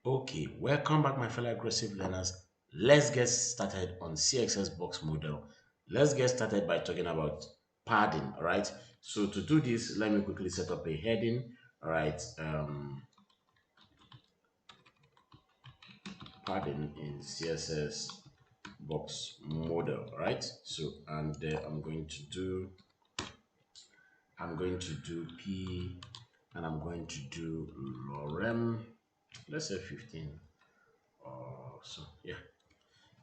Okay, welcome back, my fellow aggressive learners. Let's get started on CSS Box model. Let's get started by talking about padding. All right. So to do this, let me quickly set up a heading. All right. Padding in CSS Box model. All right. So and I'm going to do P, and I'm going to do lorem. Let's say 15. So yeah.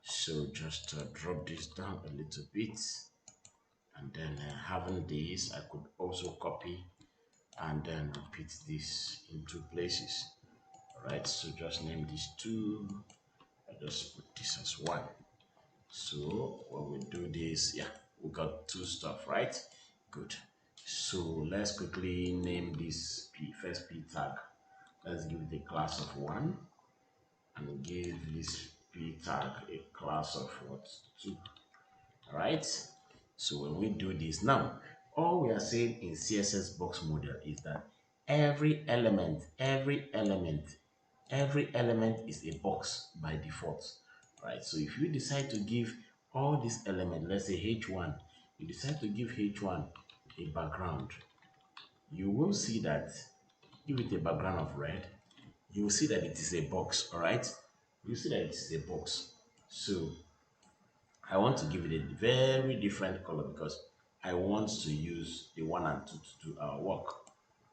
So just drop this down a little bit, and then having this, I could also copy and then repeat this in two places. All right, so just name these two. I just put this as one. So when we do this, yeah, we got two stuff, right? Good. So let's quickly name this first P tag. Let's give it a class of one, and give this P tag a class of what, two. All right. So when we do this now, all we are saying in CSS box model is that every element is a box by default, right? So if you decide to give all these elements, let's say H1, you decide to give H1 a background, you will see that, give it a background of red, you will see that it is a box. All right, you see that it is a box. So I want to give it a very different color because I want to use the 1 and 2 to do our work.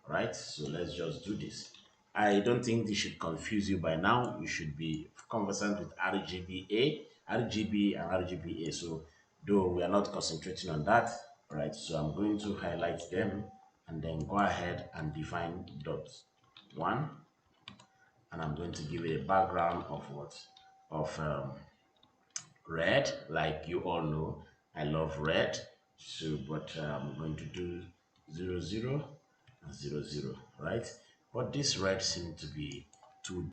All right, so let's just do this. I don't think this should confuse you by now. You should be conversant with RGB and RGBA. So though we are not concentrating on that, all right, so I'm going to highlight them and then go ahead and define dot 1, and I'm going to give it a background of what? Of red. Like you all know, I love red. So but I'm going to do 00 and 00, right? But this red seems to be too.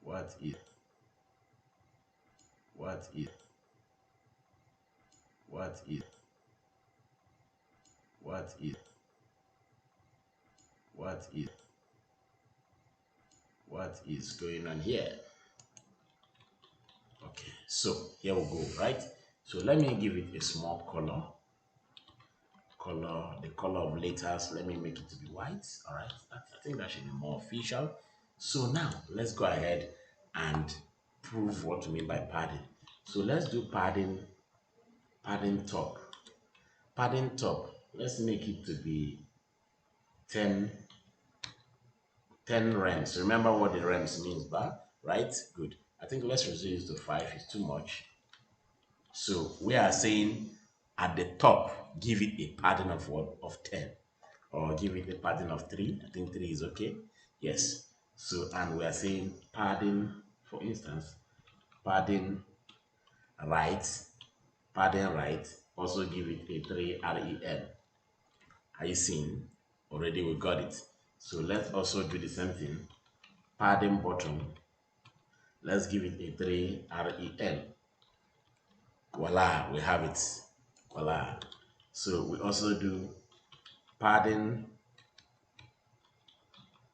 What is what is what is what is going on here? Okay, so here we go, right? So let me give it a small color, the color of letters. Let me make it to be white. All right, I think that should be more official. So now let's go ahead and prove what we mean by padding. So let's do padding top. Padding top, let's make it to be 10 10 rems. Remember what the rems means by, right? Good. I think let's reduce to 5, it's too much. So we are saying at the top, give it a padding of what? Of 10. Or give it a padding of 3. I think 3 is okay. Yes. So, and we are saying padding, for instance, padding right, padding right, also give it a 3 REN. Are you seeing? Already we got it. So let's also do the same thing. Padding bottom, let's give it a 3 REN. Voila, we have it. Voila. So we also do padding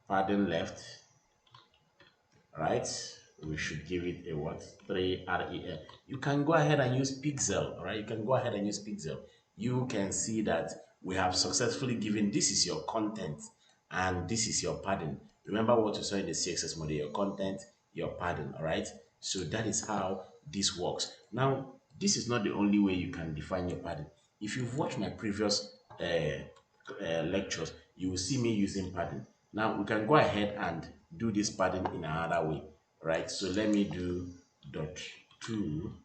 left, right? We should give it a what? 3 REL. You can go ahead and use pixel, all right? You can go ahead and use pixel. You can see that we have successfully given, this is your content and this is your padding. Remember what you saw in the CSS model, your content, your padding, all right? So that is how this works. Now, this is not the only way you can define your padding. If you've watched my previous lectures, you will see me using padding. Now we can go ahead and do this padding in another way, right? So let me do dot two,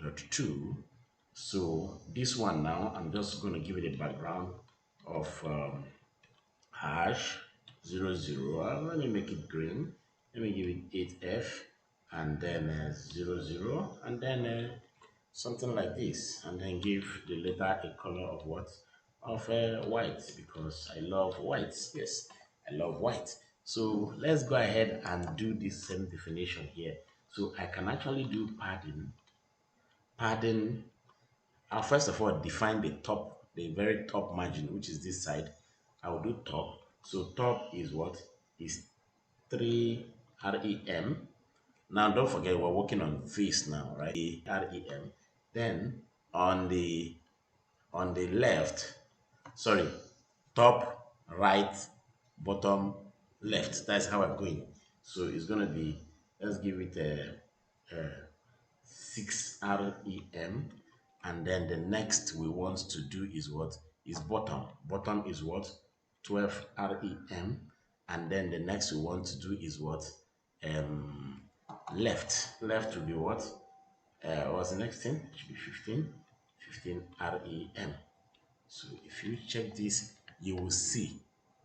dot two. So this one now, I'm just going to give it a background of hash 00. Let me make it green. Let me give it 8F, and then 00, and then something like this, and then give the letter a color of what? Of white, because I love white. Yes, I love white. So let's go ahead and do this same definition here. So I can actually do padding. I'll first of all define the top, the very top margin, which is this side. I will do top. So top is what? Is 3 REM. Now don't forget we're working on face now, right? REM. Then on the left, sorry, top, right, bottom, left. That's how I'm going. So it's gonna be, let's give it a 6 REM, and then the next we want to do is what is bottom. Bottom is what 12 REM, and then the next we want to do is what um left. Left will be what what's the next thing? It should be 15 REM. So if you check this, you will see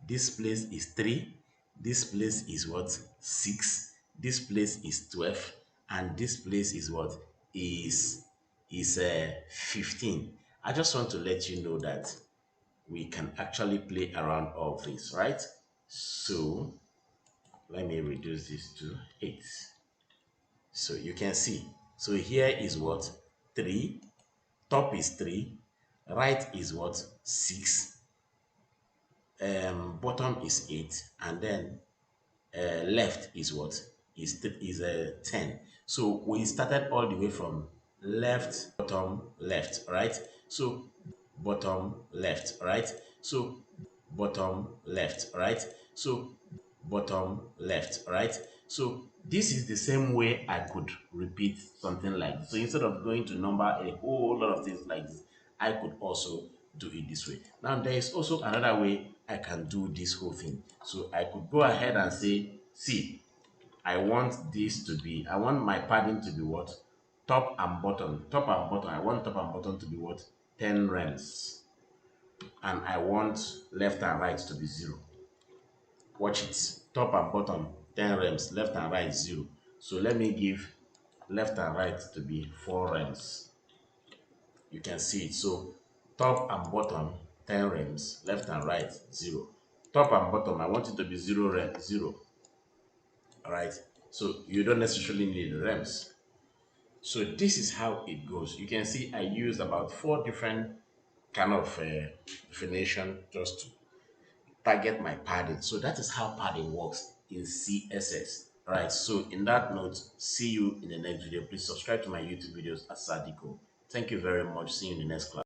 this place is 3, this place is what 6, this place is 12, and this place is what is 15. I just want to let you know that we can actually play around all this, right? So let me reduce this to 8. So you can see. So here is what 3, top is 3, right is what 6, bottom is 8, and then left is what is 10. So we started all the way from left, bottom, left, right? So bottom, left, right? So bottom, left, right? So bottom, left, right? So this is the same way I could repeat something like this. So instead of going to number a whole lot of things like this, I could also do it this way. Now there is also another way I can do this whole thing. So I could go ahead and say, see, I want this to be, I want my padding to be what? Top and bottom. Top and bottom. I want top and bottom to be what? 10 rems. And I want left and right to be 0. Watch it. Top and bottom 10 rems. Left and right 0. So let me give left and right to be 4 rems. You can see it. So top and bottom 10 rems. Left and right 0. Top and bottom, I want it to be 0 rem 0. Alright. So you don't necessarily need rems. So this is how it goes. You can see I used about 4 different kind of definition just to target my padding. So that is how padding works in CSS. Alright, so in that note, see you in the next video. Please subscribe to my YouTube videos at Sadiko. Thank you very much. See you in the next class.